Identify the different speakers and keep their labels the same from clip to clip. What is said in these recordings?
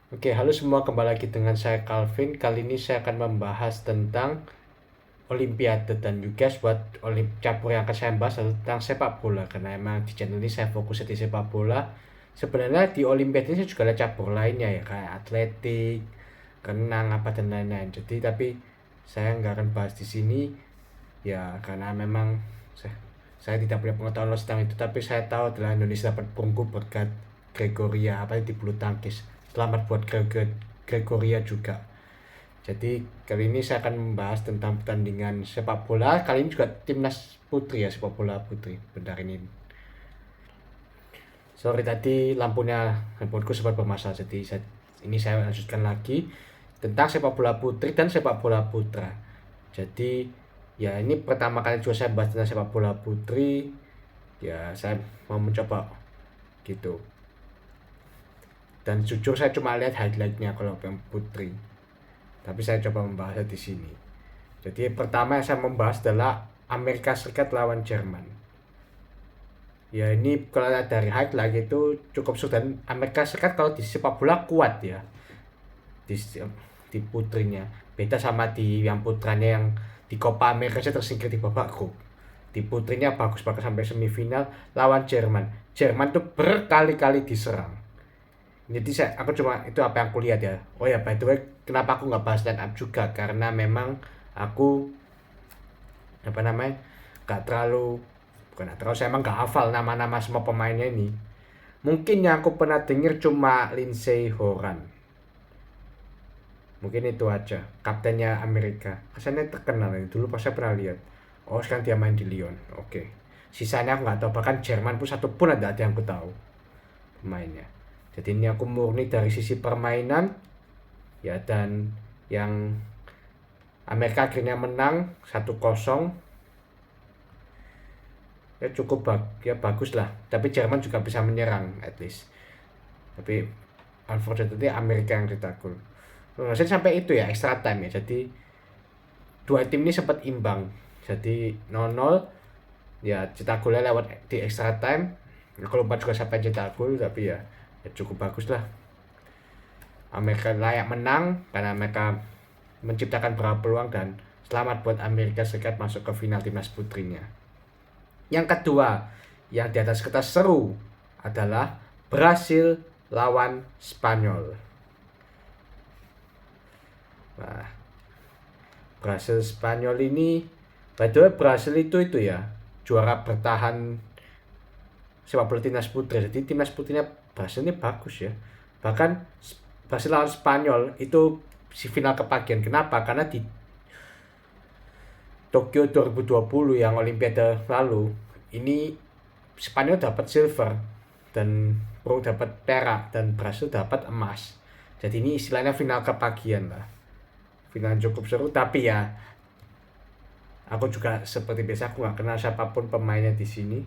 Speaker 1: Oke, halo semua, kembali lagi dengan saya Calvin. Kali ini saya akan membahas tentang Olimpiade dan juga buat cabur yang akan saya bahas adalah tentang sepak bola. Karena emang di channel ini saya fokusnya di sepak bola. Sebenarnya di Olimpiade ini juga ada cabur lainnya ya, kayak atletik, renang, apa dan lain-lain. Jadi tapi saya nggak akan bahas di sini ya karena memang saya, saya tidak punya pengetahuan luas tentang itu. Tapi saya tahu adalah Indonesia dapat perunggu berkat Gregoria apa di bulu tangkis. Selamat buat Gregoria juga. Jadi kali ini saya akan membahas tentang pertandingan sepak bola. Kali ini juga timnas putri ya, sepak bola putri. Bentar ini. Sorry tadi handphoneku sempat bermasalah. Jadi ini saya lanjutkan lagi tentang sepak bola putri dan sepak bola putra. Jadi ya ini pertama kali juga saya bahas tentang sepak bola putri. Ya saya mau mencoba gitu. Dan jujur saya cuma lihat highlightnya kalau yang putri. Tapi saya coba membahasnya di sini. Jadi pertama yang saya membahas adalah Amerika Serikat lawan Jerman. Ya ini kalau dari highlight itu cukup sulit, dan Amerika Serikat kalau di sepak bola kuat ya di putrinya. Beda sama di yang putranya yang di Copa America saja tersingkir di babak grup. Di putrinya bagus bahkan sampai semifinal lawan Jerman. Jerman tuh berkali-kali diserang. Jadi aku cuma itu apa yang aku lihat ya. Oh ya, by the way, kenapa aku nggak bahas stand up juga, karena memang aku apa namanya nggak terlalu bukan nggak terlalu, saya emang nggak hafal nama-nama semua pemainnya ini. Mungkin yang aku pernah denger cuma Lindsey Horan, mungkin itu aja, kaptennya Amerika, kesannya terkenal ini dulu pas saya pernah lihat. Oh sekarang dia main di Lyon. Oke, sisanya aku nggak tahu, bahkan Jerman pun satu pun ada yang aku tahu pemainnya. Jadi ini aku murni dari sisi permainan ya, dan yang Amerika akhirnya menang 1-0 ya, cukup ya bagus lah, tapi Jerman juga bisa menyerang at least, tapi unfortunately Amerika yang cetak gol. Sampai itu ya extra time ya, jadi dua tim ini sempat imbang, jadi 0-0 ya, cetak golnya lewat di extra time. Kalau lupa juga sampai cetak gol, tapi ya cukup bagus lah, Amerika layak menang karena mereka menciptakan beberapa peluang, dan selamat buat Amerika Serikat masuk ke final timnas putrinya. Yang kedua, yang di atas kertas seru adalah Brasil lawan Spanyol. Nah, Brasil Spanyol ini, by the way, Brasil itu ya juara bertahan sepak bola timnas putri. Jadi timnas putrinya Brasil ini bagus ya. Bahkan Brasil lawan Spanyol itu si final kepagian. Kenapa? Karena di Tokyo 2020 yang Olimpiade lalu, ini Spanyol dapat silver dan Pro dapat perak dan Brasil dapat emas. Jadi ini istilahnya final kepagian lah. Final cukup seru, tapi ya aku juga seperti biasa aku nggak kenal siapapun pemainnya di sini.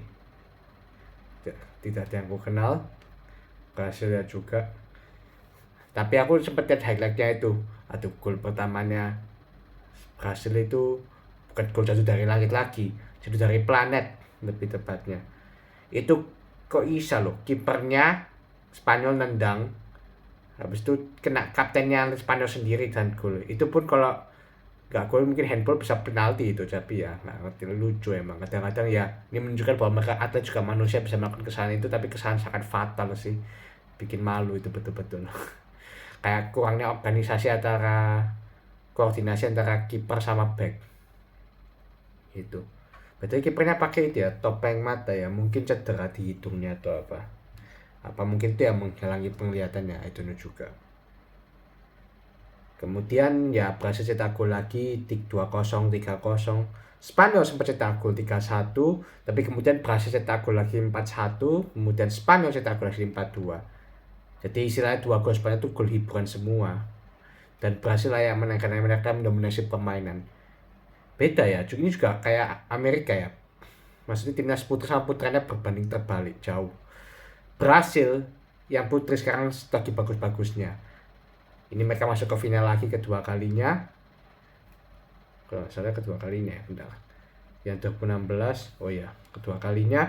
Speaker 1: Tidak ada yang aku kenal. Brasil ya juga. Tapi aku sempat lihat highlightnya itu. Aduh, gol pertamanya Brasil itu bukan gol jatuh dari langit lagi, jatuh dari planet lebih tepatnya. Itu kok bisa loh, kipernya Spanyol nendang, habis itu kena kaptennya Spanyol sendiri dan gol. Itu pun kalau nggak gol mungkin handball bisa penalti itu, tapi ya nggak ngerti, lucu emang kadang-kadang ya. Ini menunjukkan bahwa mereka atlet juga manusia, bisa melakukan kesalahan itu, tapi kesalahan sangat fatal sih, bikin malu itu betul-betul. Kayak kurangnya koordinasi antara kiper sama back itu. Berarti kipernya pakai itu ya, topeng mata ya, mungkin cedera di hidungnya atau apa mungkin itu yang menghalangi penglihatannya, itu juga. Kemudian ya Brasil cetak gol lagi 2-0, 3-0. Spanyol sempat cetak gol 3-1, tapi kemudian Brasil cetak gol lagi 4-1, kemudian Spanyol cetak gol lagi 4-2. Jadi istilahnya 2 gol Spanyol itu gol hiburan semua. Dan Brasil layak menang karena mereka mendominasi permainan. Beda ya, ini juga kayak Amerika ya. Maksudnya timnas putri sama putranya berbanding terbalik jauh. Brasil yang putri sekarang lagi bagus-bagusnya. Ini mereka masuk ke final lagi kedua kalinya. Kalau salah kedua kalinya ya, bentar. Yang 2016, oh ya, kedua kalinya.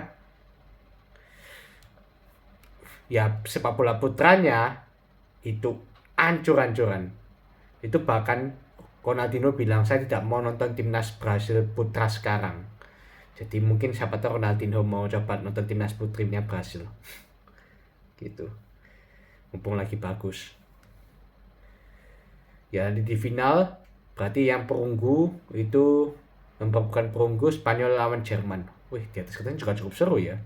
Speaker 1: Ya sepak bola putranya itu ancur-ancuran. Itu bahkan Ronaldinho bilang, saya tidak mau nonton timnas Brasil putra sekarang. Jadi mungkin siapa tahu Ronaldinho mau coba nonton timnas putrinya Brasil. Gitu. Mumpung lagi bagus. Ya di final berarti yang perunggu itu bukan perunggu Spanyol lawan Jerman. Wih, di atas katanya juga cukup seru ya.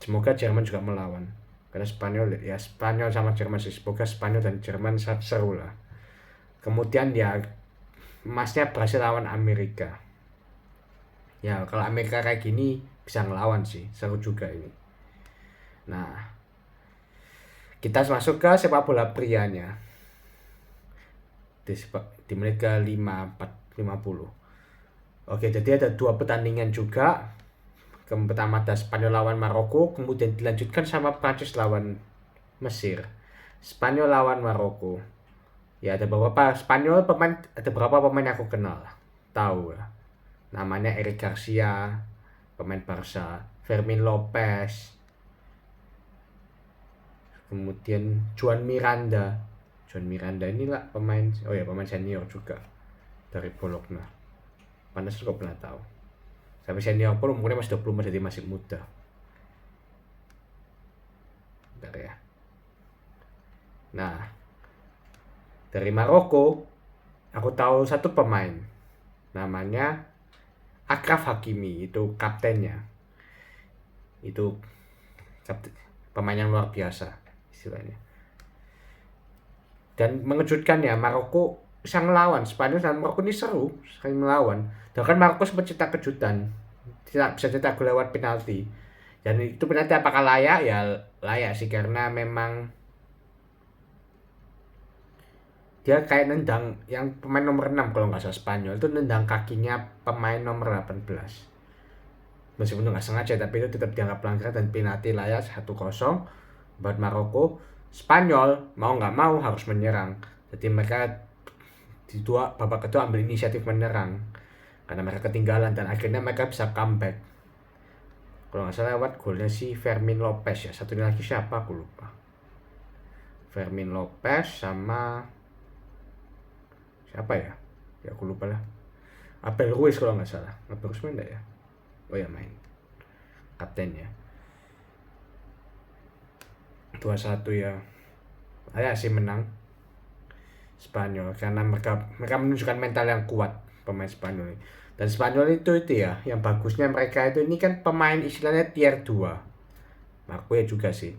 Speaker 1: Semoga Jerman juga melawan. Karena Spanyol sama Jerman sih. Semoga Spanyol dan Jerman seru lah. Kemudian ya emasnya Brasil lawan Amerika. Ya kalau Amerika kayak gini bisa ngelawan sih, seru juga ini. Nah, kita masuk ke sepak bola prianya. Di menit ke 50. Oke, jadi ada 2 pertandingan juga. Pertama ada Spanyol lawan Maroko, kemudian dilanjutkan sama Prancis lawan Mesir. Spanyol lawan Maroko. Ya ada beberapa pemain yang aku kenal. Tahu ya. Namanya Eric Garcia, pemain Barca, Fermin Lopez, kemudian Juan Miranda inilah pemain senior juga dari Bologna. Panas juga pernah tahu. Sampai senior pun umurnya masih 20, jadi masih muda. Bentar ya. Nah, dari Maroko aku tahu satu pemain namanya Achraf Hakimi, itu kaptennya. Itu pemain yang luar biasa istilahnya. Dan mengejutkan ya, Maroko bisa melawan Spanyol, dan Maroko ini seru sekali melawan. Dan kan Maroko sempat cetak kejutan, tidak bisa cetak gol lewat penalti. Dan itu penalti apakah layak? Ya layak sih, karena memang dia kayak nendang yang pemain nomor 6 kalau nggak salah Spanyol itu, nendang kakinya pemain nomor 18. Meskipun nggak sengaja, tapi itu tetap dianggap pelanggaran dan penalti layak 1-0 buat Maroko. Spanyol mau nggak mau harus menyerang. Jadi mereka di babak kedua ambil inisiatif menyerang karena mereka ketinggalan, dan akhirnya mereka bisa comeback. Kalau nggak salah lewat golnya si Fermin Lopez ya. Satunya lagi siapa aku lupa. Fermin Lopez sama siapa ya? Ya aku lupa lah. Abel Ruiz kalau nggak salah. Abel Ruiz main nggak ya? Oh ya main. Kaptennya. 2-1 ya. Saya sih menang Spanyol karena mereka menunjukkan mental yang kuat pemain Spanyol. Dan Spanyol itu ya, yang bagusnya mereka itu ini kan pemain istilahnya tier 2. Aku ya juga sih.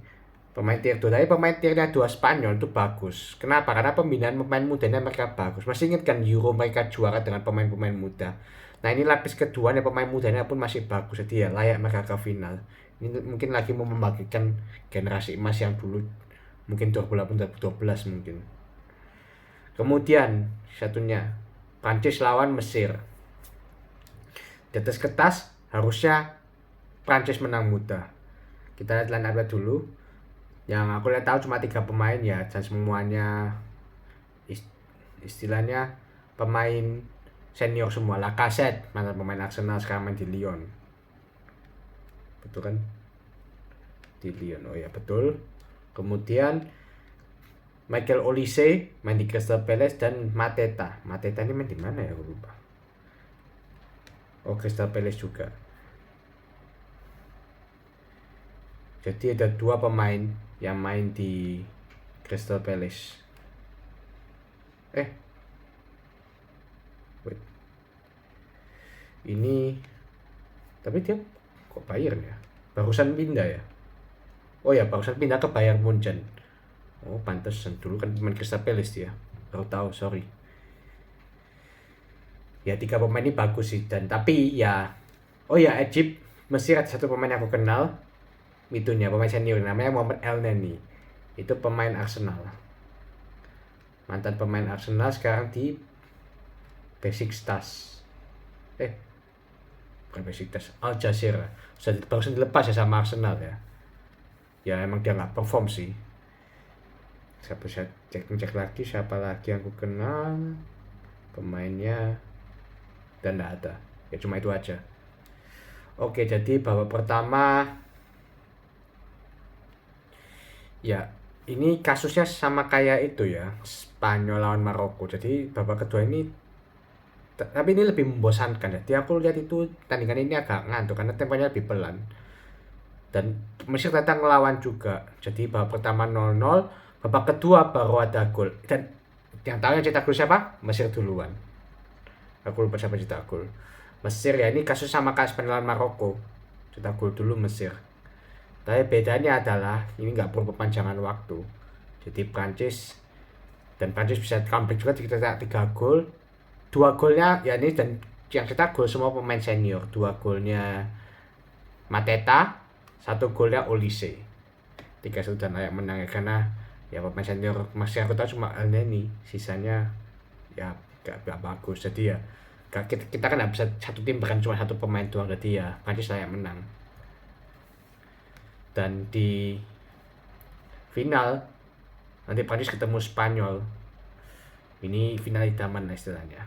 Speaker 1: Pemain tier 2, tapi pemain tiernya 2 Spanyol itu bagus. Kenapa? Karena pembinaan pemain mudanya mereka bagus. Masih ingat kan Euro mereka juara dengan pemain-pemain muda. Nah ini lapis keduanya, pemain mudanya pun masih bagus. Jadi ya layak mereka ke final. Ini mungkin lagi mau membagikan generasi emas yang dulu mungkin 2012 mungkin. Kemudian satunya Prancis lawan Mesir. Di atas kertas harusnya Prancis menang mudah. Kita lihat line up dulu. Yang aku lihat tahu cuma 3 pemain ya, dan semuanya istilahnya pemain senior semua. Lacazette, mantan pemain Arsenal, sekarang main di Lyon. Betul kan? Di Lyon, oh ya betul. Kemudian Michael Olise main di Crystal Palace, dan Mateta ini main di mana ya, aku lupa. Oh, Crystal Palace juga. Jadi ada 2 pemain yang main di Crystal Palace. Wait. Ini tapi dia kok Bayern ya? Barusan pindah ya? Oh ya, barusan pindah ke Bayern Munchen. Oh, pantesan dulu kan pemain Crystal Palace dia. Baru tahu, sorry. Ya 3 pemain ini bagus sih, dan tapi ya Egypt, Mesir ada 1 pemain yang aku kenal. Itunya pemain senior namanya Mohamed El Neni. Itu pemain Arsenal. Mantan pemain Arsenal, sekarang di Besiktas. Bukan Besiktas, Al Jazeera. Barusan dilepas ya sama Arsenal ya. Ya emang dia nggak perform sih. Saya bisa cek lagi siapa lagi yang aku kenal pemainnya, dan nggak ada. Ya cuma itu aja. Oke, jadi babak pertama ya ini kasusnya sama kayak itu ya, Spanyol lawan Maroko. Jadi babak kedua ini tapi ini lebih membosankan ya. Jadi aku lihat itu tandingan ini agak ngantuk karena temponya lebih pelan. Dan Mesir datang ngelawan juga. Jadi babak pertama 0-0, babak kedua baru ada gol. Dan yang tahu yang cetak gol siapa? Mesir duluan. Aku lupa siapa cetak gol. Mesir ya, ini kasus sama kayak Spanyol lawan Maroko. Cetak gol dulu Mesir. Tapi bedanya adalah ini nggak perlu perpanjangan waktu. Jadi Prancis bisa comeback juga, kita 3 gol. 2 golnya ya ini, dan yang cetak gol semua pemain senior. 2 golnya Mateta, 1 golnya Olise. 3-1 dan layak menang ya, karena ya pemain senior masih aku tahu cuma Elneny, sisanya ya gak bagus. Jadi ya kita kan nggak bisa satu tim bukan cuma satu pemain doang, jadi ya Prancis layak menang. Dan di final nanti Prancis ketemu Spanyol. Ini final idaman lah istilahnya.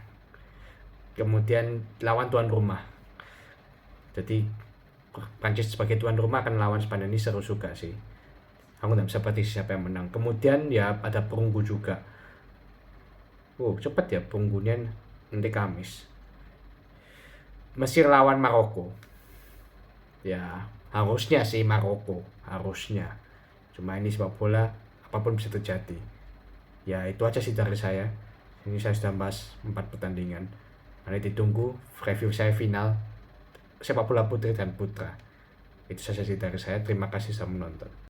Speaker 1: Kemudian lawan tuan rumah. Jadi Prancis sebagai tuan rumah akan lawan Spanyol, ini seru juga sih. Aku nggak bisa prediksi siapa yang menang. Kemudian ya ada perunggu juga. Cepet ya perunggunya, nanti Kamis. Mesir lawan Maroko. Ya harusnya sih Maroko, harusnya. Cuma ini sepak bola, apapun bisa terjadi. Ya itu aja sih dari saya. Ini saya sudah bahas 4 pertandingan. Nanti ditunggu review saya final sepak bola putri dan putra. Itu saja sih dari saya. Terima kasih sudah menonton.